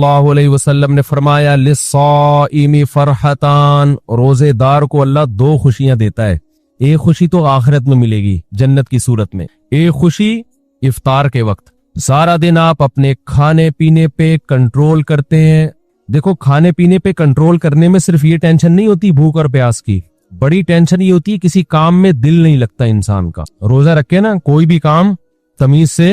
सल्लल्लाहु अलैहि वसल्लम ने फरमाया लिस्साइमी फरहतान, रोजेदार को अल्लाह दो खुशियां देता है। एक खुशी तो आखिरत में मिलेगी जन्नत की सूरत में, एक खुशी इफ्तार के वक्त। सारा दिन आप अपने खाने पीने पे कंट्रोल करते हैं। देखो, खाने पीने पे कंट्रोल करने में सिर्फ ये टेंशन नहीं होती भूख और प्यास की, बड़ी टेंशन ये होती है किसी काम में दिल नहीं लगता इंसान का। रोजा रखे ना, कोई भी काम तमीज से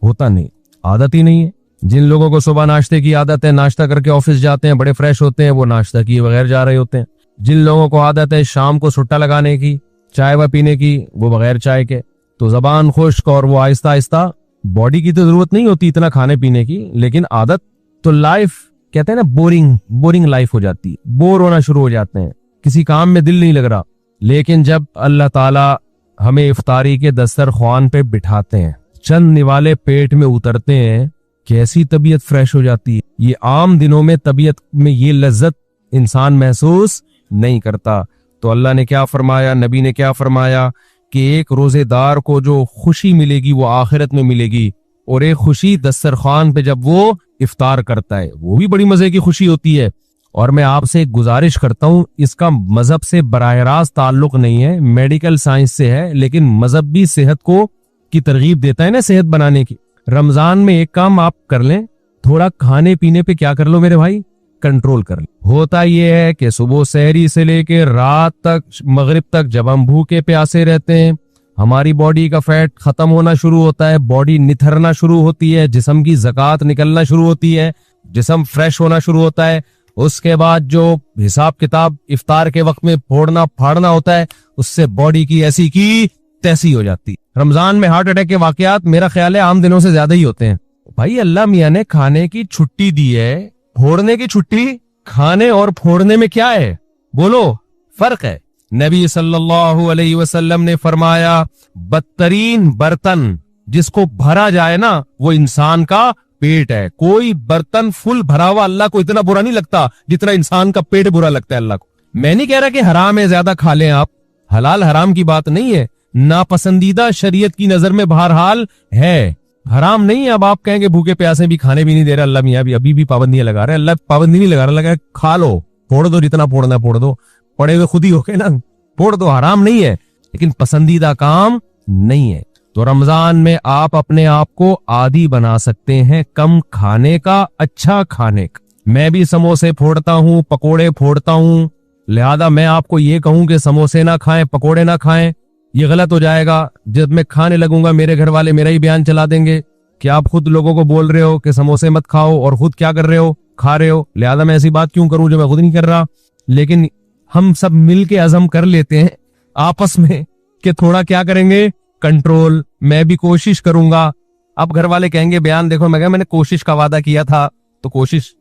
होता नहीं, आदत ही नहीं है। जिन लोगों को सुबह नाश्ते की आदत है, नाश्ता करके ऑफिस जाते हैं, बड़े फ्रेश होते हैं, वो नाश्ता किए बगैर जा रहे होते हैं। जिन लोगों को आदत है शाम को सुट्टा लगाने की, चाय व पीने की, वो बगैर चाय के, तो जबान खुश्क और वो आहिस्ता आहिस्ता। बॉडी की तो जरूरत नहीं होती इतना खाने पीने की, लेकिन आदत तो लाइफ कहते हैं ना, बोरिंग लाइफ हो जाती है, बोर होना शुरू हो जाते हैं, किसी काम में दिल नहीं लग रहा। लेकिन जब अल्लाह ताला हमें इफ्तारी के दस्तरख्वान पे बिठाते हैं, चंद निवाले पेट में उतरते हैं, कैसी तबीयत फ्रेश हो जाती है। ये आम दिनों में तबीयत में ये लज्जत इंसान महसूस नहीं करता। तो अल्लाह ने क्या फरमाया, नबी ने क्या फरमाया कि एक रोजेदार को जो खुशी मिलेगी वो आखिरत में मिलेगी, और एक खुशी दस्तरखान पे जब वो इफ्तार करता है वो भी बड़ी मजे की खुशी होती है। और मैं आपसे एक गुजारिश करता हूं, इसका मजहब से बराह रास्त ताल्लुक नहीं है, मेडिकल साइंस से है, लेकिन मजहब भी सेहत को की तरगीब देता है ना, सेहत बनाने की। रमजान में एक काम आप कर लें, थोड़ा खाने पीने पे क्या कर लो मेरे भाई, कंट्रोल कर लो। होता यह है कि सुबह सहरी से लेकर रात तक, मगरिब तक, जब हम भूखे प्यासे रहते हैं, हमारी बॉडी का फैट खत्म होना शुरू होता है, बॉडी निथरना शुरू होती है, जिस्म की ज़कात निकलना शुरू होती है, जिस्म फ्रेश होना शुरू होता है। उसके बाद जो हिसाब किताब इफ्तार के वक्त में फोड़ना फाड़ना होता है, उससे बॉडी की ऐसी की तैसी हो जाती है। रमजान में हार्ट अटैक के वाकयात मेरा ख्याल है आम दिनों से ज्यादा ही होते हैं। भाई अल्लाह मियां ने खाने की छुट्टी दी है, फोड़ने की छुट्टी। खाने और फोड़ने में क्या है, बोलो, फर्क है। नबी सल्लल्लाहु अलैहि वसल्लम ने फरमाया, बदतरीन बर्तन जिसको भरा जाए ना, वो इंसान का पेट है। कोई बर्तन फुल भरा हुआ अल्लाह को इतना बुरा नहीं लगता जितना इंसान का पेट बुरा लगता है अल्लाह को। मैं नहीं कह रहा कि हराम है ज्यादा खा लें आप, हलाल हराम की बात नहीं है, नापसंदीदा शरीयत की नजर में बहरहाल है, हराम नहीं है। अब आप कहेंगे भूखे प्यासे भी खाने भी नहीं दे रहा अल्लाह मियां, भी अभी भी पाबंदियां लगा रहे हैं। अल्लाह पाबंदी नहीं लगा रहा, लगा खा लो, फोड़ दो, जितना फोड़ना फोड़ दो, पड़े हुए खुद ही हो गए ना, फोड़ दो, हराम नहीं है, लेकिन पसंदीदा काम नहीं है। तो रमजान में आप अपने आप को आदी बना सकते हैं कम खाने का, अच्छा खाने का। मैं भी समोसे फोड़ता हूँ, पकोड़े फोड़ता हूँ, लिहाजा मैं आपको ये कहूं कि समोसे ना खाएं, पकोड़े ना खाएं, ये गलत हो जाएगा। जब मैं खाने लगूंगा मेरे घर वाले मेरा ही बयान चला देंगे कि आप खुद लोगों को बोल रहे हो कि समोसे मत खाओ और खुद क्या कर रहे हो, खा रहे हो। लिहाजा मैं ऐसी बात क्यों करूं जो मैं खुद नहीं कर रहा। लेकिन हम सब मिल के अज़म कर लेते हैं आपस में कि थोड़ा क्या करेंगे, कंट्रोल। मैं भी कोशिश करूंगा। अब घर वाले कहेंगे बयान देखो, मैं मैंने कोशिश का वादा किया था, तो कोशिश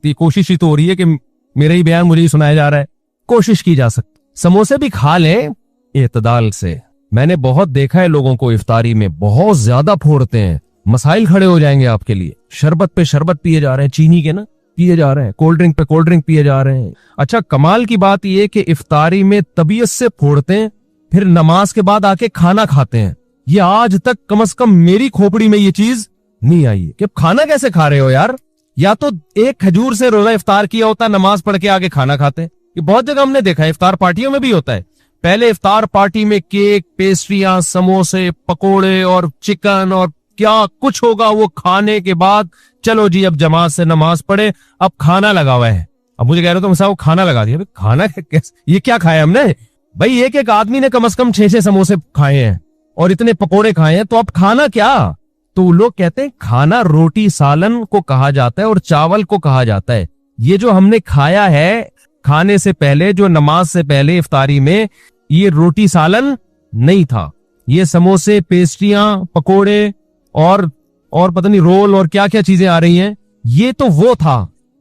ही तो हो रही है कि मेरा ही बयान मुझे ही सुनाया जा रहा है। कोशिश की जा सकती, समोसे भी खा लें एतदाल से। मैंने बहुत देखा है लोगों को इफ्तारी में बहुत ज्यादा फोड़ते हैं, मसाइल खड़े हो जाएंगे आपके लिए। शरबत पे शरबत पिए जा रहे हैं, चीनी के ना पिए जा रहे हैं, कोल्ड ड्रिंक पे कोल्ड ड्रिंक पिए जा रहे हैं। अच्छा, कमाल की बात यह कि इफ्तारी में तबीयत से फोड़ते हैं, फिर नमाज के बाद आके खाना खाते हैं। ये आज तक कम से कम मेरी खोपड़ी में ये चीज नहीं आई है कि खाना कैसे खा रहे हो यार। या तो एक खजूर से रोजा इफ्तार किया होता, नमाज पढ़ के आगे खाना खाते हैं। ये बहुत जगह हमने देखा है, इफ्तार पार्टियों में भी होता है। पहले इफ्तार पार्टी में केक, पेस्ट्रियां, समोसे, पकोड़े और चिकन और क्या कुछ होगा, वो खाने के बाद चलो जी अब जमात से नमाज पढ़े, अब खाना लगा हुआ है। अब मुझे कह रहे हो तो वो खाना लगा दिया। खाना कैसे, ये क्या खाया हमने भाई? एक आदमी ने कम से कम 6-6 समोसे खाए हैं और इतने पकोड़े खाए हैं, तो अब खाना क्या? तो लोग कहते हैं खाना रोटी सालन को कहा जाता है और चावल को कहा जाता है। ये जो हमने खाया है खाने से पहले, जो नमाज से पहले इफ्तारी में, ये रोटी सालन नहीं था। ये समोसे, पेस्ट्रियां, पकोड़े और पता नहीं रोल और क्या क्या चीजें आ रही हैं, ये तो वो था।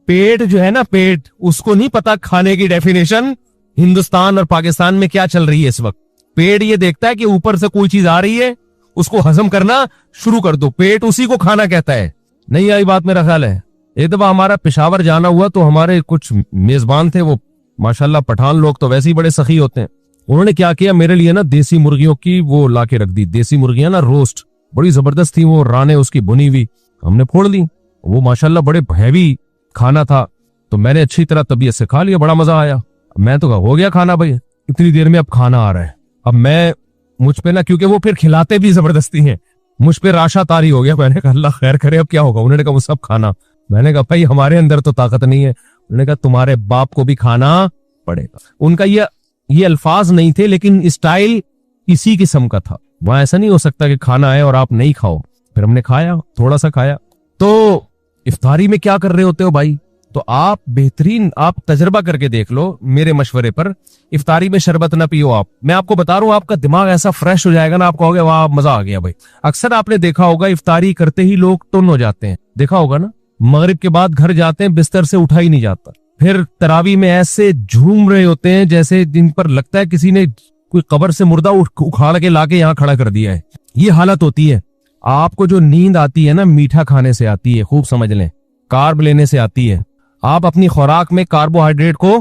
पेट जो है ना, पेट, उसको नहीं पता खाने की डेफिनेशन हिंदुस्तान और पाकिस्तान में क्या चल रही है इस वक्त। पेट ये देखता है कि ऊपर से कोई चीज आ रही है, उसको हजम करना शुरू कर दो, पेट उसी को खाना कहता है। नहीं आई बात मेरा ख्याल है। एक दफा हमारा पेशावर जाना हुआ, तो हमारे कुछ मेजबान थे, वो माशाल्लाह पठान लोग तो वैसे ही बड़े सखी होते हैं। उन्होंने क्या किया, मेरे लिए ना देसी मुर्गियों की वो लाके रख दी, देसी मुर्गियां ना रोस्ट, बड़ी जबरदस्त थी वो, राने उसकी भुनी हुई, हमने फोड़ ली। वो माशाल्लाह बड़े हैवी खाना था तो मैंने अच्छी तरह तबीयत से खा लिया, बड़ा मजा आया। मैं तो कहा हो गया खाना भाई, इतनी देर में अब खाना आ रहा है। अब मैं मुझ पे ना, क्योंकि वो फिर खिलाते भी जबरदस्ती हैं, मुझ पे राशा तारी हो गया। मैंने कहा अल्लाह खैर करे अब क्या होगा। उन्होंने कहा वो सब खाना। मैंने कहा भाई हमारे अंदर तो ताकत नहीं है। उन्होंने कहा तुम्हारे बाप को भी खाना पड़ेगा। उनका ये अल्फाज नहीं थे, लेकिन स्टाइल इसी किस्म का था। वहां ऐसा नहीं हो सकता कि खाना है और आप नहीं खाओ। फिर हमने खाया, थोड़ा सा खाया। तो इफ्तारी में क्या कर रहे होते हो भाई, तो आप बेहतरीन आप तजर्बा करके देख लो मेरे मशवरे पर। इफ्तारी में शरबत ना पियो आप, मैं आपको बता रहा हूं आपका दिमाग ऐसा फ्रेश हो जाएगा ना, आप कहोगे वाह मजा आ गया भाई। अक्सर आपने देखा होगा इफ्तारी करते ही लोग टुन हो जाते हैं, देखा होगा ना, मगरिब के बाद घर जाते हैं बिस्तर से उठा ही नहीं जाता। फिर तरावी में ऐसे झूम रहे होते हैं जैसे जिन पर लगता है किसी ने कोई कब्र से मुर्दा उखाड़ के लाके यहाँ खड़ा कर दिया है। ये हालत होती है। आपको जो नींद आती है ना, मीठा खाने से आती है, खूब समझ लें, कार्ब लेने से आती है। आप अपनी खुराक में कार्बोहाइड्रेट को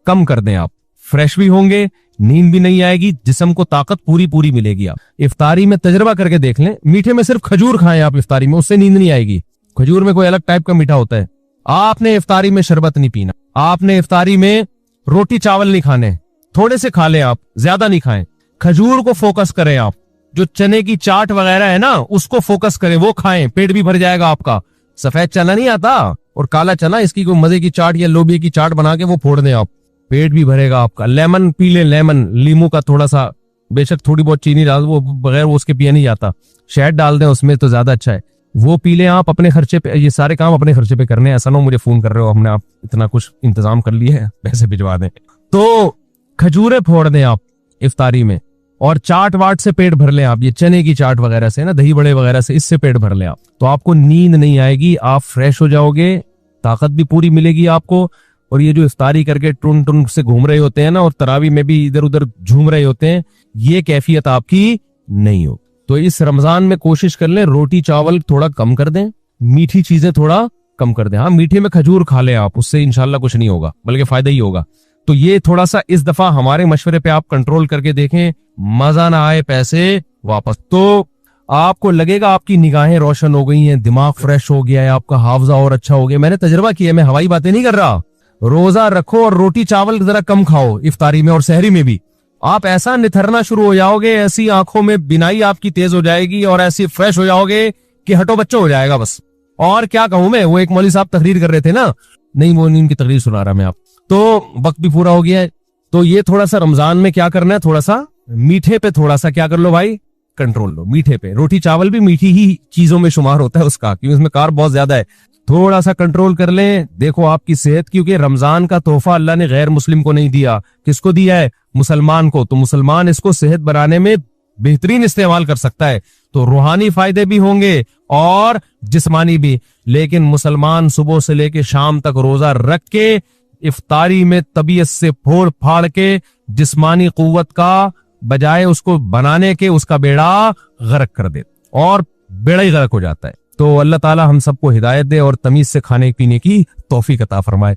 कम कर दें, आप फ्रेश भी होंगे, नींद भी नहीं आएगी, जिस्म को ताकत पूरी मिलेगी। आप इफ्तारी में तजर्बा करके देख लें, मीठे में सिर्फ खजूर खाएं आप इफ्तारी में, उससे नींद नहीं आएगी। खजूर में कोई अलग टाइप का मीठा होता है। आपने इफ्तारी में शरबत नहीं पीना, आपने इफ्तारी में रोटी चावल नहीं खाने, थोड़े से खा लें आप, ज्यादा नहीं खाएं। खजूर को फोकस करें आप, जो चने की चाट वगैरह है ना उसको फोकस करें, वो खाएं, पेट भी भर जाएगा आपका। सफेद चना नहीं आता और काला चना, इसकी कोई मजे की चाट या लोबिया की चाट बना के वो फोड़ दें आप, पेट भी भरेगा आपका। लेमन पी लें, लेमन, लीमू का थोड़ा सा, बेशक थोड़ी बहुत चीनी डाल, वो बगैर वो उसके पिया नहीं जाता, शहद डाल दें उसमें तो ज्यादा अच्छा है, वो पी लें आप अपने खर्चे पे। ये सारे काम अपने खर्चे पे करने, ऐसा ना मुझे फोन कर रहे हो हमने आप इतना कुछ इंतजाम कर लिया है पैसे भिजवा दें। तो खजूरें फोड़ दें आप इफ्तारी में, और चाट वाट से पेट भर लें आप, ये चने की चाट वगैरह से ना, दही बड़े वगैरह से, इससे पेट भर लें आप, तो आपको नींद नहीं आएगी, आप फ्रेश हो जाओगे, ताकत भी पूरी मिलेगी आपको। और ये जो इफ्तारी करके टुन टुन से घूम रहे होते हैं ना, और तरावी में भी इधर उधर झूम रहे होते हैं, ये कैफियत आपकी नहीं हो। तो इस रमजान में कोशिश कर लें रोटी चावल थोड़ा कम कर दें, मीठी चीजें थोड़ा कम कर दें। हाँ, मीठे में खजूर खा लें आप, उससे इंशाल्लाह कुछ नहीं होगा, बल्कि फायदा ही होगा। तो ये थोड़ा सा इस दफा हमारे मशवरे पे आप कंट्रोल करके देखें, मजा ना आए पैसे वापस। तो आपको लगेगा आपकी निगाहें रोशन हो गई हैं, दिमाग फ्रेश हो गया है, आपका हाफजा और अच्छा हो गया। मैंने तजर्बा किया, मैं हवाई बातें नहीं कर रहा। रोजा रखो और रोटी चावल जरा कम खाओ इफ्तारी में और सहरी में भी, आप ऐसा निथरना शुरू हो जाओगे, ऐसी आंखों में बिनाई आपकी तेज हो जाएगी और ऐसी फ्रेश हो जाओगे कि हटो बच्चों हो जाएगा बस। और क्या कहूं मैं, वो एक मौलवी साहब तकरीर कर रहे थे ना, नहीं वो नींद की तकरीर सुना रहा मैं आप, तो वक्त भी पूरा हो गया है। तो ये थोड़ा सा रमजान में क्या करना है, थोड़ा सा मीठे पे थोड़ा सा क्या कर लो भाई, कंट्रोल लो मीठे पे। रोटी चावल भी मीठी ही चीजों में शुमार होता है उसका, क्योंकि उसमें कार्ब बहुत ज्यादा है, थोड़ा सा कंट्रोल कर लें। देखो आपकी सेहत, क्योंकि रमजान का तोहफा अल्लाह ने गैर मुस्लिम को नहीं दिया, किसको दिया है, मुसलमान को। तो मुसलमान इसको सेहत बनाने में बेहतरीन इस्तेमाल कर सकता है, तो रूहानी फायदे भी होंगे और जिस्मानी भी। लेकिन मुसलमान सुबह से लेके शाम तक रोजा रख के इफ्तारी में तबीयत से फोड़ फाड़ के जिस्मानी कुव्वत का बजाय उसको बनाने के उसका बेड़ा गर्क कर दे, और बेड़ा ही गर्क हो जाता है। तो अल्लाह ताला हम सबको हिदायत दे और तमीज से खाने पीने की तौफीक अता फरमाए।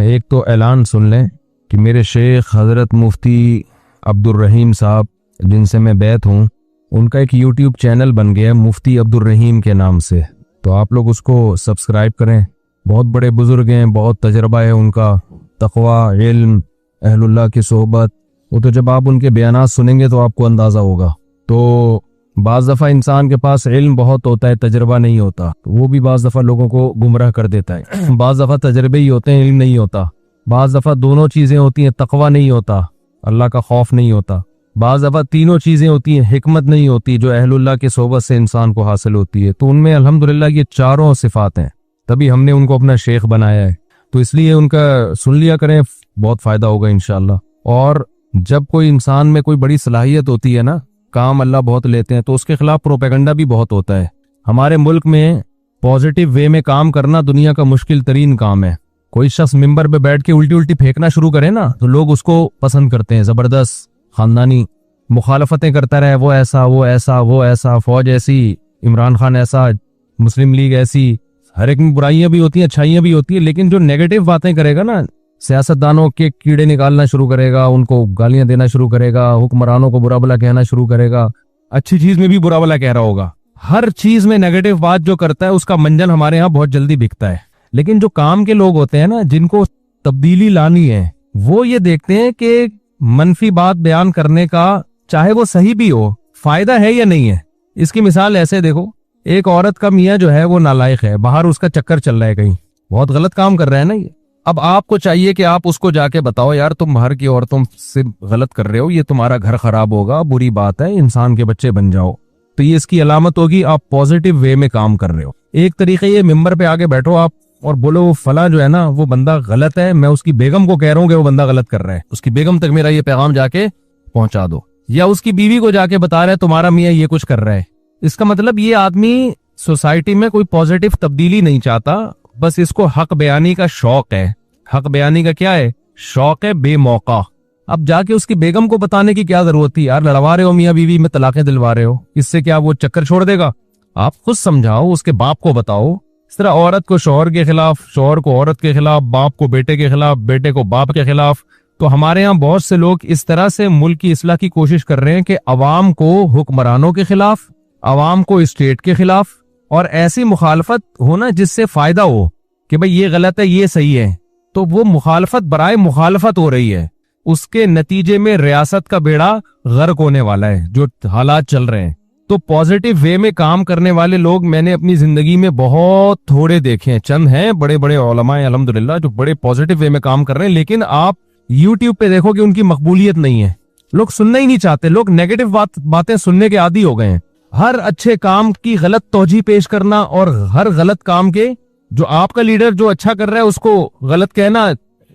एक तो ऐलान सुन लें कि मेरे शेख हजरत मुफ्ती अब्दुल रहीम साहब, जिनसे मैं बैत हूँ, उनका एक यूट्यूब चैनल बन गया मुफ्ती अब्दुल रहीम के नाम से, तो आप लोग उसको सब्सक्राइब करें। बहुत बड़े बुजुर्ग हैं, बहुत तजर्बा है उनका, तकवा, इल्म, अहलुल्लाह की सोहबत, वो तो जब आप उनके बयानात सुनेंगे तो आपको अंदाजा होगा। तो बाज़ दफ़ा इंसान के पास इल्म बहुत होता है, तजर्बा नहीं होता, तो वो भी बाज़ दफ़ा लोगों को गुमराह कर देता है। बाज़ दफ़ा तजर्बे ही होते हैं, इल्म नहीं होता। बाज़ दफ़ा दोनों चीज़ें होती हैं, तकवा नहीं होता, अल्लाह का खौफ नहीं होता। बाज़ दफ़ा तीनों चीज़ें होती हैं, हिकमत नहीं होती जो अहलुल्लाह के सोबत से इंसान को हासिल होती है। तो उनमें अल्हम्दुलिल्लाह ये चारों सिफात हैं, तभी हमने उनको अपना शेख बनाया है। तो इसलिए उनका सुन लिया करें, बहुत फ़ायदा होगा इंशाअल्लाह। और जब कोई इंसान में कोई बड़ी सलाहियत होती है ना, काम अल्लाह बहुत लेते हैं, तो उसके खिलाफ प्रोपेगेंडा भी बहुत होता है। हमारे मुल्क में पॉजिटिव वे में काम करना दुनिया का मुश्किल तरीन काम है। कोई शख्स मिंबर पे बैठ के उल्टी उल्टी फेंकना शुरू करे ना, तो लोग उसको पसंद करते हैं। जबरदस्त खानदानी मुखालफतें करता रहे, वो ऐसा वो ऐसा वो ऐसा, फौज ऐसी, इमरान खान ऐसा, मुस्लिम लीग ऐसी, हर एक में बुराइयां भी होती हैं, अच्छाइयां भी होती है। लेकिन जो नेगेटिव बातें करेगा ना, सियासतदानों के कीड़े निकालना शुरू करेगा, उनको गालियां देना शुरू करेगा, हुक्मरानों को बुरा भला कहना शुरू करेगा, अच्छी चीज में भी बुरा भला कह रहा होगा, हर चीज में नेगेटिव बात जो करता है उसका मंजन हमारे यहाँ बहुत जल्दी बिकता है। लेकिन जो काम के लोग होते हैं ना, जिनको तब्दीली लानी है, वो ये देखते हैं कि मनफी बात बयान करने का, चाहे वो सही भी हो, फायदा है या नहीं है। इसकी मिसाल ऐसे देखो, एक औरत का मियाँ जो है वो नालायक है, बाहर उसका चक्कर चल रहा है, कहीं बहुत गलत काम कर रहा है ना ये। अब आपको चाहिए कि आप उसको जाके बताओ, यार तुम बाहर की औरतों से गलत कर रहे हो, ये तुम्हारा घर खराब होगा, बुरी बात है, इंसान के बच्चे बन जाओ। तो ये इसकी अलामत होगी आप पॉजिटिव वे में काम कर रहे हो। एक तरीके ये मिंबर पे आके बैठो आप और बोलो वो फला जो है ना वो बंदा गलत है, मैं उसकी बेगम को कह रहा हूँ कि वो बंदा गलत कर रहा है, उसकी बेगम तक मेरा ये पैगाम जाके पहुंचा दो। या उसकी बीवी को जाके बता रहा है तुम्हारा मियाँ ये कुछ कर रहा है। इसका मतलब ये आदमी सोसाइटी में कोई पॉजिटिव तब्दीली नहीं चाहता, बस इसको हक बयानी का शौक है। हक बयानी का क्या है? शौक है बेमौका। अब जाके उसकी बेगम को बताने की क्या जरूरत थी? यार लड़वा रहे हो मियाँ बीवी में, तलाकें दिलवा रहे हो, इससे क्या वो चक्कर छोड़ देगा? आप खुद समझाओ, उसके बाप को बताओ। इस तरह औरत को शौहर के खिलाफ, शौहर को औरत के खिलाफ, बाप को बेटे के खिलाफ, बेटे को बाप के खिलाफ। तो हमारे यहाँ बहुत से लोग इस तरह से मुल्क की इस्लाह की कोशिश कर रहे हैं कि अवाम को हुक्मरानों के खिलाफ, अवाम को स्टेट के खिलाफ, और ऐसी मुखालफत हो ना जिससे फायदा हो कि भाई ये गलत है ये सही है, तो वो मुखालफत बराए मुखालफत हो रही है। उसके नतीजे में रियासत का बेड़ा गर्क होने वाला है, जो हालात चल रहे हैं। तो पॉजिटिव वे में काम करने वाले लोग मैंने अपनी जिंदगी में बहुत थोड़े देखे हैं। चंद हैं बड़े बड़े उलमाए अल्हम्दुलिल्लाह जो बड़े पॉजिटिव वे में काम कर रहे हैं, लेकिन आप यूट्यूब पे देखो कि उनकी मकबूलियत नहीं है। लोग सुनना ही नहीं चाहते, लोग नेगेटिव बातें सुनने के आदी हो गए हैं। हर अच्छे काम की गलत तौजीह पेश करना और हर गलत काम के, जो आपका लीडर जो अच्छा कर रहा है उसको गलत कहना,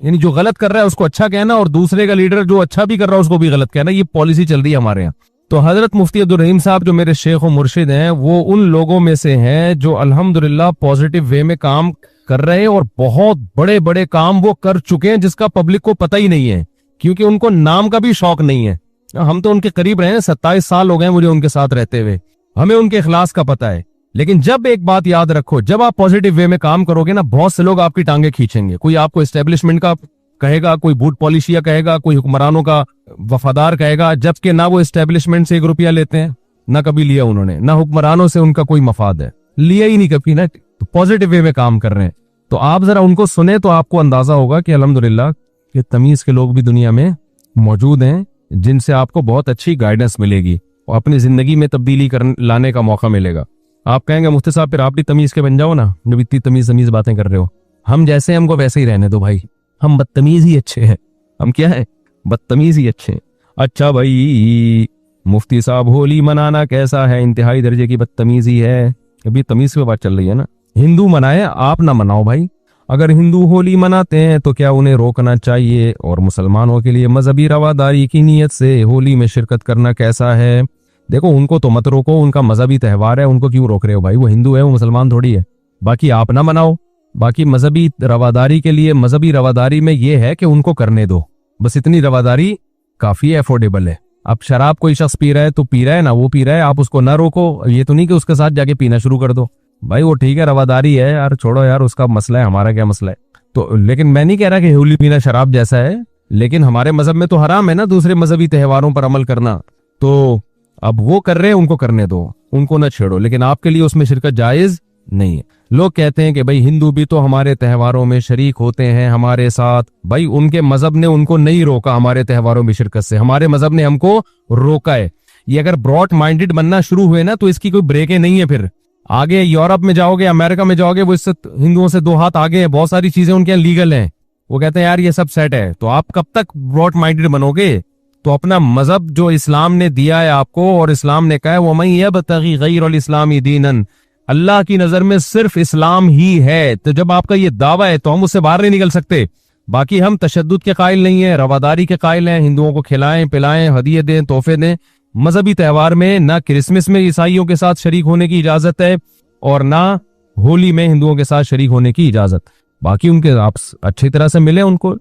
यानी जो गलत कर रहा है उसको अच्छा कहना, और दूसरे का लीडर जो अच्छा भी कर रहा है उसको भी गलत कहना। ये पॉलिसी चल रही है हमारे यहाँ। तो हजरत मुफ्ती अब्दुल रहीम साहब जो मेरे शेख और मुर्शिद हैं, वो उन लोगों में से हैं जो अल्हम्दुलिल्लाह पॉजिटिव वे में काम कर रहे हैं, और बहुत बड़े बड़े काम वो कर चुके हैं जिसका पब्लिक को पता ही नहीं है, क्योंकि उनको नाम का भी शौक नहीं है। हम तो उनके करीब रहे हैं, 27 साल हो गए मुझे उनके साथ रहते हुए, हमें उनके इखलास का पता है। लेकिन जब एक बात याद रखो, जब आप पॉजिटिव वे में काम करोगे ना, बहुत से लोग आपकी टांगे खींचेंगे। कोई आपको एस्टेब्लिशमेंट का कहेगा, कोई बूट पॉलिशिया कहेगा, कोई हुक्मरानों का वफादार कहेगा, जबकि ना वो एस्टेब्लिशमेंट से 1 रुपया लेते हैं, ना कभी लिया उन्होंने, ना हुक्मरानों से उनका कोई मफाद है, लिया ही नहीं कभी ना। तो पॉजिटिव वे में काम कर रहे हैं, तो आप जरा उनको सुने तो आपको अंदाजा होगा कि अल्हम्दुलिल्लाह कि तमीज के लोग भी दुनिया में मौजूद हैं, जिनसे आपको बहुत अच्छी गाइडेंस मिलेगी और अपनी जिंदगी में तब्दीली लाने का मौका मिलेगा। आप कहेंगे मुफ्ती साहब फिर आप भी तमीज के बन जाओ ना, जब इतनी तमीज बातें कर रहे हो। हम जैसे हमको वैसे ही रहने दो भाई, हम बदतमीज ही अच्छे हैं। हम क्या है? बदतमीज ही अच्छे हैं। अच्छा भाई मुफ्ती साहब होली मनाना कैसा है? इंतहाई दर्जे की बदतमीजी है। अभी तमीज पे बात चल रही है ना। हिंदू मनाए, आप ना मनाओ भाई। अगर हिंदू होली मनाते हैं तो क्या उन्हें रोकना चाहिए? और मुसलमानों के लिए मजहबी रवादारी की नीयत से होली में शिरकत करना कैसा है? देखो उनको तो मत रोको, उनका मजहबी त्यौहार है, उनको क्यों रोक रहे हो भाई? वो हिंदू है, वो मुसलमान थोड़ी है। बाकी आप ना मनाओ। बाकी मजहबी रवादारी के लिए, मजहबी रवादारी में ये है कि उनको करने दो, बस इतनी रवादारी काफी अफोर्डेबल है। अब शराब कोई शख्स पी रहा है तो पी रहा है ना, वो पी रहा है, आप उसको ना रोको। ये तो नहीं कि उसके साथ जाके पीना शुरू कर दो भाई, वो ठीक है रवादारी है यार, छोड़ो यार, उसका मसला है, हमारा क्या मसला है। तो लेकिन मैं नहीं कह रहा कि होली पीना शराब जैसा है, लेकिन हमारे मजहब में तो हराम है ना दूसरे मजहबी त्योहारों पर अमल करना। तो अब वो कर रहे हैं, उनको करने दो, उनको ना छेड़ो, लेकिन आपके लिए उसमें शिरकत जायज नहीं है। लोग कहते हैं कि भाई हिंदू भी तो हमारे त्योहारों में शरीक होते हैं हमारे साथ। भाई उनके मजहब ने उनको नहीं रोका हमारे त्योहारों में शिरकत से, हमारे मजहब ने हमको रोका है। ये अगर ब्रॉड माइंडेड बनना शुरू हुए ना तो इसकी कोई ब्रेकें नहीं है। फिर आगे यूरोप में जाओगे, अमेरिका में जाओगे, वो इससे हिंदुओं से 2 हाथ आगे हैं, बहुत सारी चीजें उनके यहाँ लीगल हैं। वो कहते हैं यार ये सब सेट है। तो आप कब तक ब्रॉड माइंडेड बनोगे? तो अपना मजहब जो इस्लाम ने दिया है आपको, और इस्लाम ने कहा है वमन यब्तगी गैरल इस्लामी दीनन, अल्लाह की नजर में सिर्फ इस्लाम ही है। तो जब आपका ये दावा है तो हम उससे बाहर नहीं निकल सकते। बाकी हम तशद्दुद के कायल नहीं है, रवादारी के कायल हैं। हिंदुओं को खिलाएं पिलाएं, हदिये दें, तोहफे दें। मजहबी त्यौहार में ना क्रिसमस में ईसाइयों के साथ शरीक होने की इजाजत है, और ना होली में हिंदुओं के साथ शरीक होने की इजाजत। बाकी उनके आप अच्छी तरह से मिले उनको।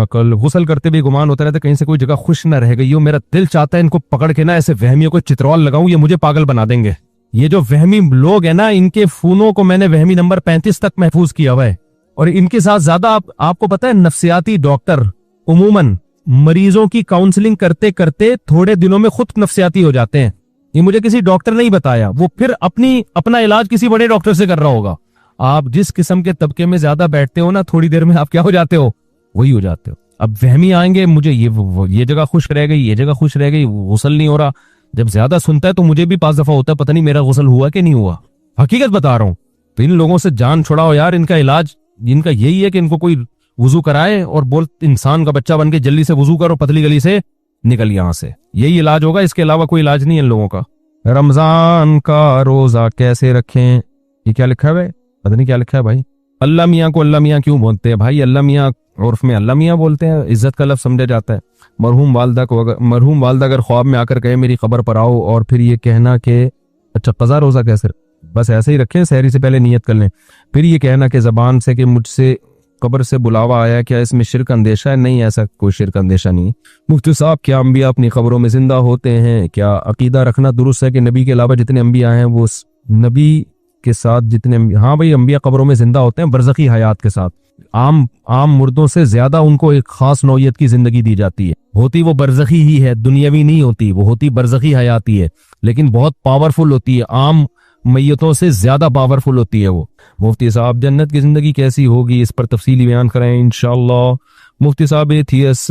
कल गुसल करते भी गुमान होता रहता कहीं से कोई जगह खुश न रह गई हो। मेरा दिल चाहता है इनको पकड़ के ना ऐसे वहमियों को चित्रौल लगाऊं, ये मुझे पागल बना देंगे। ये जो वहमी लोग हैं ना, इनके फोनों को मैंने वहमी नंबर 35 तक महफूज किया हुआ है। और इनके साथ ज्यादा आपको पता है, नफ्सियाती डॉक्टर उमूमन मरीजों की काउंसलिंग करते करते थोड़े दिनों में खुद नफ्सियाती हो जाते हैं। ये मुझे किसी डॉक्टर ने ही बताया, वो फिर अपना इलाज किसी बड़े डॉक्टर से कर रहा होगा। आप जिस किस्म के तबके में ज्यादा बैठते हो ना, थोड़ी देर में आप क्या हो जाते हो, वही हो जाते हो। अब वहमी आएंगे, मुझे ये जगह खुश रह गई, ये जगह खुश रह गई, गुस्ल नहीं हो रहा। जब ज्यादा सुनता है तो मुझे भी 5 दफा होता है, पता नहीं मेरा गुस्ल हुआ कि नहीं हुआ। हकीकत बता रहा हूं। तो इन लोगों से जान छुड़ाओ यार। इनका इलाज, इनका यही है कि इनको कोई वुजू कराए और बोल इंसान का बच्चा बन के जल्दी से वुजू करो, पतली गली से निकल यहां से। यही इलाज होगा, इसके अलावा कोई इलाज नहीं है इन लोगों का। रमजान का रोजा कैसे रखें, ये क्या लिखा है, पता नहीं क्या लिखा है भाई। अल्लाह मियाँ को अल्लाह मियाँ क्यों बोलते हैं भाई? अल्लाह मियाँ उर्फ में अल्लाह मियाँ बोलते हैं, इज्जत का लफ्ज समझा जाता है। मरहूम वालदा अगर ख्वाब में आकर कहे मेरी कब्र पर आओ, और फिर ये कहना कि अच्छा कज़ा रोजा कैसे, बस ऐसे ही रखें, सहरी से पहले नियत कर लें। फिर ये कहना कि जबान से कि मुझसे कब्र से बुलावा आया, क्या इसमें शिरक अंदेशा है? नहीं, ऐसा कोई शिरक अंदेशा नहीं है। मुफ्ती साहब, क्या अंबिया अपनी कब्रों में जिंदा होते हैं? क्या अकीदा रखना दुरुस्त है कि नबी के अलावा जितने अंबिया हैं वो नबी के साथ जितने, हाँ भाई, अंबिया कब्रों में जिंदा होते हैं बरज़खी हयात के साथ। आम मुर्दों से ज्यादा उनको एक खास नौयत की जिंदगी दी जाती है। होती वो बरज़खी ही है, दुनियावी नहीं होती, वो होती बरज़खी हयाती है, लेकिन बहुत पावरफुल होती है। आम मैयतों से ज्यादा पावरफुल होती है वो। मुफ्ती साहब, जन्नत की जिंदगी कैसी होगी, इस पर तफसीली बयान करें इंशाअल्लाह। मुफ्ती साहब, एथियस,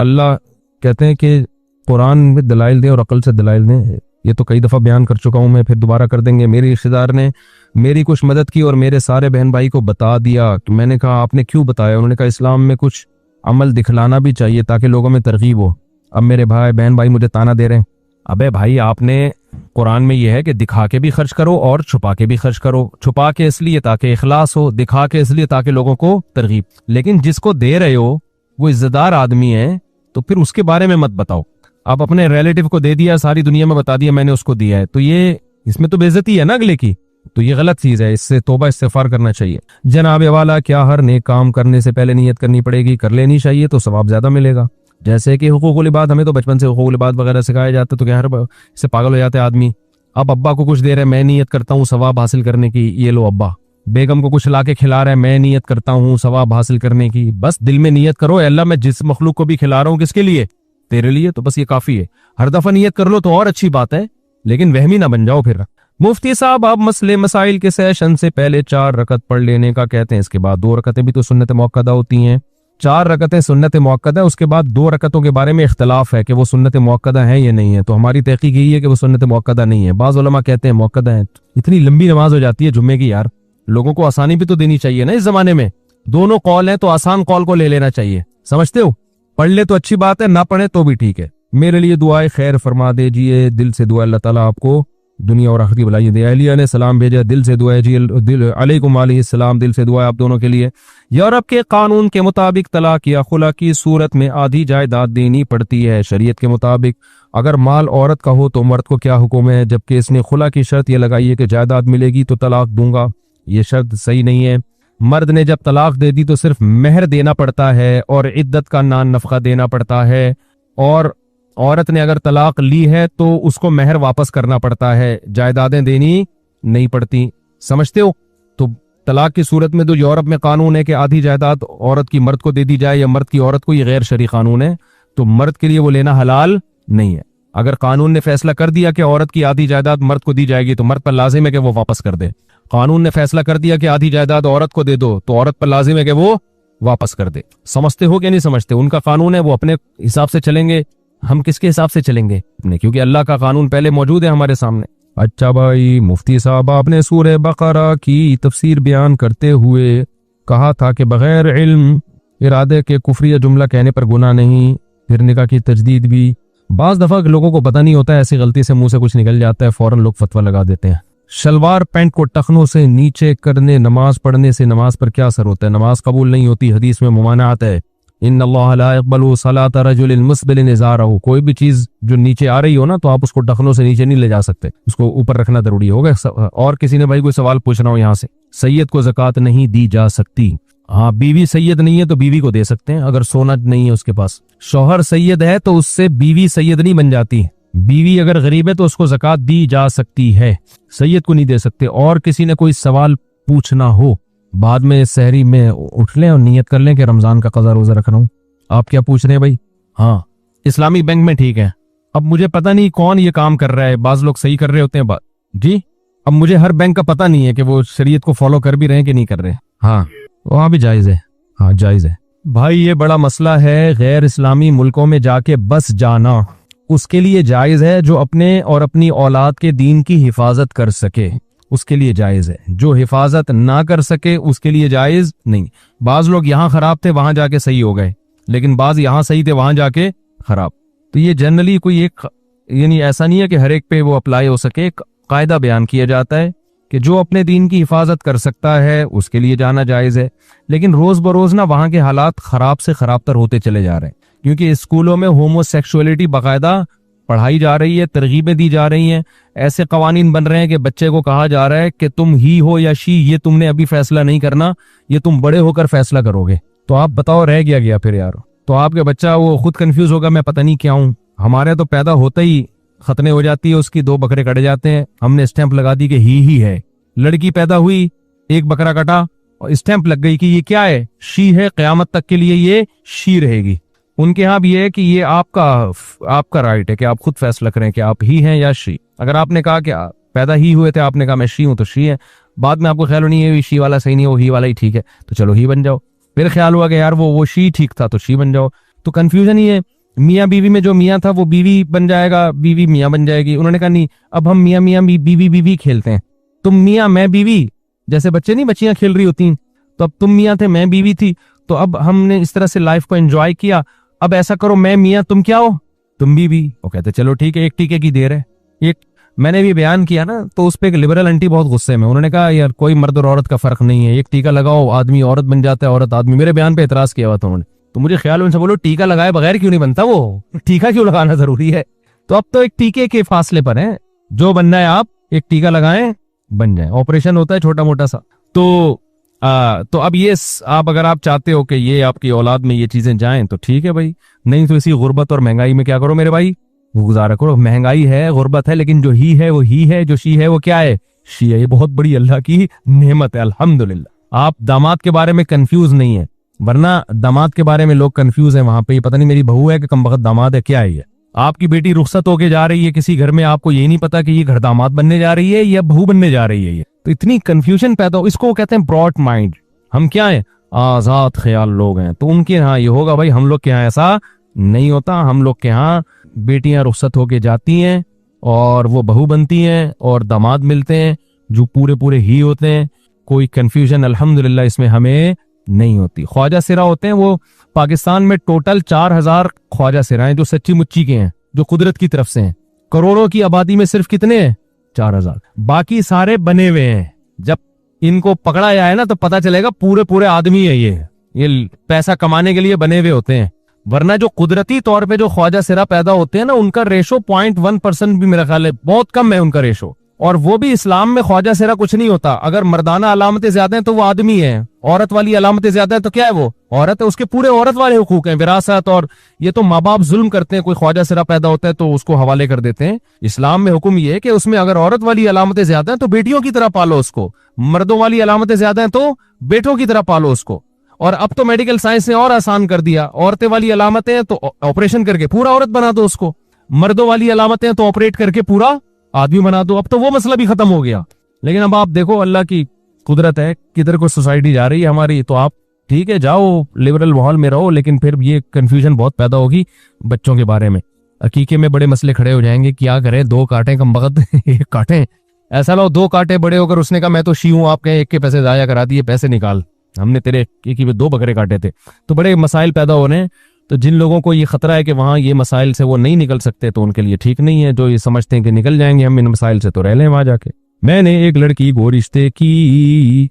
अल्लाह कहते हैं कि कुरान में दलाइल दें और अकल से दलाइल दें। ये तो कई दफा बयान कर चुका हूं मैं, फिर दोबारा कर देंगे। मेरे रिश्तेदार ने मेरी कुछ मदद की और मेरे सारे बहन भाई को बता दिया। कि मैंने कहा आपने क्यों बताया? उन्होंने कहा इस्लाम में कुछ अमल दिखलाना भी चाहिए ताकि लोगों में तरगीब हो। अब मेरे बहन भाई मुझे ताना दे रहे हैं, अबे भाई आपने कुरान में यह है कि दिखा के भी खर्च करो और छुपा के भी खर्च करो। छुपा के इसलिए ताकि इखलास हो, दिखा के इसलिए ताकि लोगों को तरगीब। लेकिन जिसको दे रहे हो वो इज्जतदार आदमी है, तो फिर उसके बारे में मत बताओ। आप अपने रिलेटिव को दे दिया, सारी दुनिया में बता दिया मैंने उसको दिया है, तो ये इसमें तो बेइज्जती है ना अगले की। तो ये गलत चीज है, इससे तौबा इस्तिगफार करना चाहिए। जनाब वाला, क्या हर नेक काम करने से पहले नियत करनी पड़ेगी? कर लेनी चाहिए तो सवाब ज्यादा मिलेगा। जैसे कि हुकूकुल इबाद, हमें तो बचपन से हुकूकुल इबाद वगैरह सिखाया जाता है, तो क्या हर इससे पागल हो जाते हैं आदमी। अब अब्बा को कुछ दे रहे हैं, मैं नियत करता हूँ सवाब हासिल करने की, ये लो अब्बा। बेगम को कुछ ला के खिला रहे हैं, मैं नियत करता हूँ सवाब हासिल करने की। बस दिल में नियत करो, अल्लाह मैं जिस मखलूक को भी खिला रहा हूँ किसके लिए? तेरे लिए। तो बस ये काफी है। हर दफा नियत कर लो तो और अच्छी बात है, लेकिन वहमी ना बन जाओ फिर। मुफ्ती साहब, आप मसले मसाइल के सेशन से पहले 4 रकत पढ़ लेने का कहते हैं, इसके बाद 2 रकतें भी तो सुन्नत मुअक्कदा होती हैं। 4 रकतें सुन्नत मुअक्कदा है, उसके बाद 2 रकतों के बारे में इख्तलाफ है कि वो सुन्नत मुअक्कदा है या नहीं है। तो हमारी तहकीक यही है कि वो सुन्नत मुअक्कदा नहीं है। बाज़ उलमा कहते हैं मुअक्कदा है। इतनी लंबी नमाज हो जाती है जुम्मे की यार, लोगों को आसानी भी तो देनी चाहिए ना इस जमाने में। दोनों कौल है तो आसान कौल को ले लेना चाहिए, समझते हो? पढ़ ले तो अच्छी बात है, ना पढ़े तो भी ठीक है। मेरे लिए दुआए खैर फरमा दीजिए, दिल से दुआ, अल्लाह ताला आपको दुनिया और आखिरत भलाई दे। अलिया ने सलाम भेजा, दिल से दुआ जी, अलैकुम अलैहिस्सलाम, दिल से दुआ आप दोनों के लिए। यूरोप के कानून के मुताबिक तलाक या खुला की सूरत में आधी जायदाद देनी पड़ती है। शरीयत के मुताबिक अगर माल औरत का हो तो मर्द को क्या हुक्म है? जबकि इसने खुला की शर्त यह लगाई है कि जायदाद मिलेगी तो तलाक दूंगा। ये शर्त सही नहीं है। मर्द ने जब तलाक दे दी तो सिर्फ मेहर देना पड़ता है और इद्दत का नान नफका देना पड़ता है, और औरत ने अगर तलाक ली है तो उसको मेहर वापस करना पड़ता है, जायदादें देनी नहीं पड़ती। समझते हो? तो तलाक की सूरत में तो यूरोप में कानून है कि आधी जायदाद औरत की मर्द को दे दी जाए या मर्द की औरत को, ये गैर शरई कानून है, तो मर्द के लिए वो लेना हलाल नहीं है। अगर कानून ने फैसला कर दिया कि औरत की आधी जायदाद मर्द को दी जाएगी तो मर्द पर लाजिम है कि वो वापस कर दे। कानून ने फैसला कर दिया कि आधी जायदाद औरत को दे दो तो औरत पर लाजिम है कि वो वापस कर दे। समझते हो कि नहीं समझते? उनका कानून है, वो अपने हिसाब से चलेंगे, हम किसके हिसाब से चलेंगे? क्योंकि अल्लाह का कानून पहले मौजूद है हमारे सामने। अच्छा भाई मुफ्ती साहब, आपने सूरह बकरा की तफसीर बयान करते हुए कहा था कि बगैर इल्म इरादे के कुफरी या जुमला कहने पर गुनाह नहीं, फिर निकाह की तजदीद भी। बाज दफा लोगों को पता नहीं होता है, ऐसी गलती से मुंह से कुछ निकल जाता है, फौरन लोग फतवा लगा देते हैं। शलवार पैंट को टखनों से नीचे करने नमाज पढ़ने से नमाज पर क्या असर होता है? नमाज कबूल नहीं होती, हदीस में मुमानात है। इन्नल्लाह ला यक़बलु सलाता रजुलिन मुस्बिलिन इज़ारहु। कोई भी चीज जो नीचे आ रही हो ना, तो आप उसको टखनों से नीचे नहीं ले जा सकते, उसको ऊपर रखना जरूरी होगा। और किसी ने भाई कोई सवाल पूछना हो यहाँ से, सैयद को ज़कात नहीं दी जा सकती। हाँ, बीवी सैयद नहीं है तो बीवी को दे सकते हैं, अगर सोना नहीं है उसके पास। शौहर सैयद है तो उससे बीवी सैयद नहीं बन जाती। बीवी अगर गरीब है तो उसको ज़कात दी जा सकती है, सैयद को नहीं दे सकते। और किसी ने कोई सवाल पूछना हो, बाद में सहरी में उठ लें और नियत कर लें कि रमजान का कज़ा रोजा रख रहा हूँ। आप क्या पूछ रहे हैं भाई? हाँ, इस्लामी बैंक में ठीक है। अब मुझे पता नहीं कौन ये काम कर रहा है, बाज लोग सही कर रहे होते हैं बात जी। अब मुझे हर बैंक का पता नहीं है कि वो शरीयत को फॉलो कर भी रहे हैं कि नहीं कर रहे हैं। हाँ, वहां भी जायज है। हाँ, जायज है भाई। ये बड़ा मसला है, गैर इस्लामी मुल्कों में जाके बस जाना उसके लिए जायज है जो अपने और अपनी औलाद के दीन की हिफाजत कर सके, उसके लिए जायज है। जो हिफाजत ना कर सके उसके लिए जायज नहीं। बाज लोग यहाँ खराब थे वहां जाके सही हो गए, लेकिन बाज यहाँ सही थे वहां जाके खराब। तो ये जनरली कोई एक, यानी ऐसा नहीं है कि हर एक पे वो अप्लाई हो सके। एक कायदा बयान किया जाता है कि जो अपने दीन की हिफाजत कर सकता है उसके लिए जाना जायज है। लेकिन रोज बरोज ना वहां के हालात खराब से खराब तर होते चले जा रहे हैं, क्योंकि स्कूलों में होमोसेक्सुअलिटी बाकायदा पढ़ाई जा रही है, तरगीबें दी जा रही हैं। ऐसे कवानीन बन रहे हैं कि बच्चे को कहा जा रहा है कि तुम ही हो या शी, ये तुमने अभी फैसला नहीं करना, ये तुम बड़े होकर फैसला करोगे। तो आप बताओ रह गया फिर यार। तो आपके बच्चा वो खुद कंफ्यूज होगा, मैं पता नहीं क्या हूं। हमारे तो पैदा होता ही खतने हो जाती है उसकी, 2 बकरे कट जाते हैं, हमने स्टैंप लगा दी कि ही है। लड़की पैदा हुई, 1 बकरा कटा और स्टैंप लग गई कि ये क्या है, शी है, कयामत तक के लिए ये शी रहेगी। उनके यहाँ भी ये है कि ये आपका राइट है कि आप खुद फैसला करें कि आप ही हैं या शी। अगर आपने कहा कि पैदा ही हुए थे, आपने कहा मैं शी हूं तो शी है, बाद में आपको ख्याल नहीं है शी वाला सही नहीं है, वो ही वाला ही ठीक है, तो चलो ही बन जाओ। फिर ख्याल हुआ कि यार वो शी ठीक था तो शी बन जाओ। तो कंफ्यूजन ही है। मियाँ बीवी में जो मियाँ था वो बीवी बन जाएगा, बीवी मियाँ बन जाएगी। उन्होंने कहा नहीं, अब हम मियाँ मियाँ बीवी खेलते हैं। तुम मियाँ मैं बीवी, जैसे बच्चे नहीं बच्चियां खेल रही होती, तो अब तुम मियाँ थे मैं बीवी थी, तो अब हमने इस तरह से लाइफ को एंजॉय किया। अब ऐसा करो, मैं मियाँ तुम क्या हो, तुम बीवी। वो कहते चलो ठीक है, एक टीके की देर है। एक मैंने भी बयान किया ना, तो उस पे एक लिबरल आंटी बहुत गुस्से में, उन्होंने कहा यार कोई मर्द और औरत का फर्क नहीं है, एक टीका लगाओ आदमी औरत बन जाता है, औरत आदमी। मेरे बयान पे एतराज किया हुआ था उन्होंने। तो मुझे ख्याल उनसे बोलो टीका लगाए बगैर क्यों नहीं बनता, वो टीका क्यों लगाना जरूरी है। तो अब तो एक टीके के फासले पर है, जो बनना है आप एक टीका लगाएं बन जाए। ऑपरेशन होता है छोटा मोटा सा। तो अब ये आप अगर आप चाहते हो कि ये आपकी औलाद में ये चीजें जाएं तो ठीक है भाई, नहीं तो इसी गुर्बत और महंगाई में क्या करो मेरे भाई, गुजारा करो। महंगाई है, गुर्बत है, लेकिन जो ही है वो ही है, जो शी है वो क्या है, शी है। ये बहुत बड़ी अल्लाह की नेमत है, अल्हम्दुलिल्लाह। आप दामाद के बारे में कंफ्यूज नहीं है, वरना दामाद के बारे में लोग कंफ्यूज है वहां पे, पता नहीं मेरी बहू है कि कम वक्त दामाद है, क्या है ये। आपकी बेटी रुखसत होके जा रही है किसी घर में, आपको ये नहीं पता कि ये घर दामाद बनने जा रही है या बहू बनने जा रही है। ये तो इतनी कंफ्यूजन पैदा हो, इसको कहते हैं ब्रॉड माइंड। हम क्या है, आजाद ख्याल लोग हैं। तो उनके यहाँ ये होगा भाई, हम लोग के यहाँ ऐसा नहीं होता। हम लोग के यहाँ बेटियां रुखसत होके जाती हैं और वो बहू बनती हैं और दामाद मिलते हैं जो पूरे ही होते हैं। कोई कंफ्यूजन अल्हम्दुलिल्लाह इसमें हमें नहीं होती। ख्वाजा सिरा होते हैं, वो पाकिस्तान में टोटल 4000 ख्वाजा सिरा हैं जो सच्ची मुच्ची के हैं, जो कुदरत की तरफ से हैं। करोड़ों की आबादी में सिर्फ कितने हैं, 4000, बाकी सारे बने हुए हैं। जब इनको पकड़ा जाए ना तो पता चलेगा पूरे आदमी है ये पैसा कमाने के लिए बने हुए होते हैं। वरना जो कुदरती तौर पे जो ख्वाजा सिरा पैदा होते हैं ना, उनका रेशो 0.1% भी मेरा ख्याल है बहुत कम है उनका रेशो। और वो भी इस्लाम में ख्वाजा सिरा कुछ नहीं होता। अगर मर्दाना अलामतें ज्यादा हैं तो वो आदमी है, औरत वाली अलामतें ज्यादा है तो क्या है, वो औरत है। उसके पूरे औरत वाले हुकूक हैं, विरासत, और ये तो माँ बाप जुल्म करते हैं। कोई ख्वाजा सिरा पैदा होता है तो उसको हवाले कर देते हैं। इस्लाम में हुक्म ये है कि उसमें अगर औरत वाली अलामतें ज्यादा हैं तो बेटियों की तरह पालो उसको, मर्दों वाली अलामतें ज्यादा हैं तो बेटों की तरह पालो उसको। और अब तो मेडिकल साइंस ने और आसान कर दिया, औरतें वाली अलामतें हैं तो ऑपरेशन करके पूरा औरत बना दो उसको, मर्दों वाली अलामतें हैं तो ऑपरेट करके पूरा आदमी बना दो। अब तो वो मसला भी खत्म हो गया। लेकिन अब आप देखो अल्लाह की कुदरत है, किधर को सोसाइटी जा रही है हमारी। तो आप ठीक है जाओ लिबरल माहौल में रहो, लेकिन फिर ये कंफ्यूजन बहुत पैदा होगी बच्चों के बारे में। हकीके में बड़े मसले खड़े हो जाएंगे, क्या करें, 2 कांटे कम बगत एक कांटे। ऐसा लो 2 कांटे बड़े होकर उसने कहा मैं तो शी हूं, आप कहें एक के पैसे जाया करा दिए, पैसे निकाल, हमने तेरे एक ही में 2 बकरे काटे थे। तो बड़े मसाइल पैदा हो रहे हैं। तो जिन लोगों को ये खतरा है कि वहां ये मसाइल से वो नहीं निकल सकते तो उनके लिए ठीक नहीं है। जो ये समझते हैं कि निकल जाएंगे हम इन मसाइल से, तो रह लें वहां जाके। मैंने एक लड़की को रिश्ते की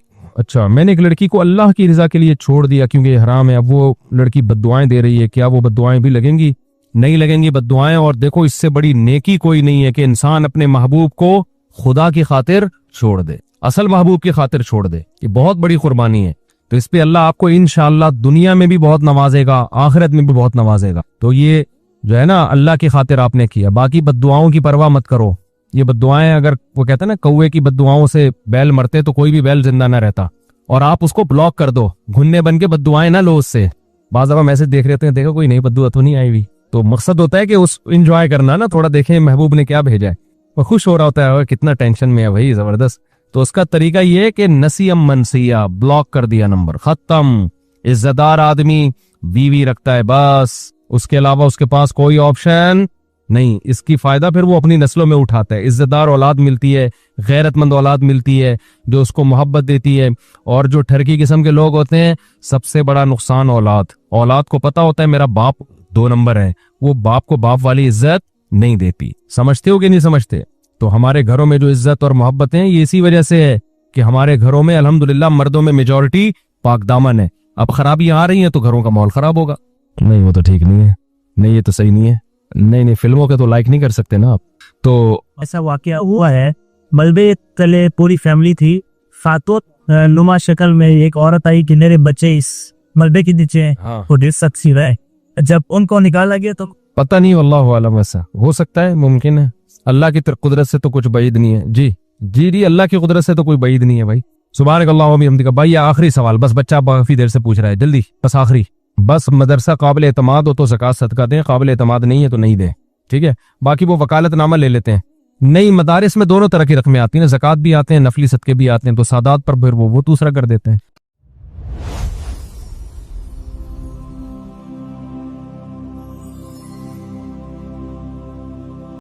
मैंने एक लड़की को अल्लाह की रजा के लिए छोड़ दिया क्योंकि हराम है। अब वो लड़की बद्दुआएं दे रही है, क्या वो बद्दुआएं भी लगेंगी? नहीं लगेंगी बद्दुआएं। और देखो इससे बड़ी नेकी कोई नहीं है कि इंसान अपने महबूब को खुदा की खातिर छोड़ दे, असल महबूब की खातिर छोड़ दे। ये बहुत बड़ी कुर्बानी है। तो इस पे अल्लाह आपको इंशाअल्लाह दुनिया में भी बहुत नवाजेगा, आखिरत में भी बहुत नवाजेगा। तो ये जो है ना अल्लाह की खातिर आपने किया, बाकी बद्दुआओं की परवाह मत करो। ये बद्दुआएं, अगर वो कहते हैं ना कौवे की बद्दुआओं से बैल मरते तो कोई भी बैल जिंदा ना रहता। और आप उसको ब्लॉक कर दो, घुन्ने बन के बद्दुआएं ना लो उससे। बाज़ दफा मैसेज देख रहे हैं, देखो कोई नई बद्दुआ तो नहीं आई हुई। तो मकसद होता है कि उस इंजॉय करना ना, थोड़ा देखें महबूब ने क्या भेजा है। वो खुश हो रहा होता है, कितना टेंशन में है भाई, जबरदस्त। तो उसका तरीका ये है कि नसीम मनसिया, ब्लॉक कर दिया नंबर, खत्म। इज्जतदार आदमी बीवी रखता है बस, उसके अलावा उसके पास कोई ऑप्शन नहीं। इसकी फायदा फिर वो अपनी नस्लों में उठाता है। इज्जतदार औलाद मिलती है, गैरतमंद औलाद मिलती है जो उसको मोहब्बत देती है। और जो ठरकी किस्म के लोग होते हैं, सबसे बड़ा नुकसान औलाद। औलाद को पता होता है मेरा बाप 2 नंबर है, वो बाप को बाप वाली इज्जत नहीं देती। समझते हो कि नहीं समझते? तो हमारे घरों में जो इज्जत और मोहब्बत है, ये इसी वजह से है कि हमारे घरों में अल्हम्दुलिल्लाह मर्दों में मेजॉरिटी पाकदामन है। अब खराबियां आ रही हैं तो घरों का माहौल खराब होगा। नहीं वो तो ठीक नहीं है, नहीं ये तो सही नहीं है, नहीं फिल्मों के तो लाइक नहीं कर सकते ना आप। तो ऐसा वाकया हुआ है, मलबे तले पूरी फैमिली थी, फातोत नुमा शक्ल में एक औरत आई कि मेरे बच्चे इस मलबे के नीचे हैं, हाँ। वो दिल सक्सी रहे। जब उनको निकाला गया तो पता नहीं, वल्लाहु आलम, ऐसा हो सकता है, मुमकिन है। अल्लाह की कुदरत से तो कुछ बईद नहीं है। जी जी जी, अल्लाह की कुदरत से तो कोई बईद नहीं है भाई। सुभान अल्लाह व बिहम्दिका। भाई आखिरी सवाल, बस बच्चा काफी देर से पूछ रहा है, जल्दी बस आखिरी। बस मदरसा काबिल एतमाद हो तो ज़कात सदका दें, काबिल एतमाद नहीं है तो नहीं दें, ठीक है। बाकी वो वकालतनामा ले लेते हैं। नहीं, मदारिस में दोनों तरह की रकमें आती हैं, ज़कात भी आते हैं, नफली सदके भी आते हैं, तो सादात पर फिर वो दूसरा कर देते हैं।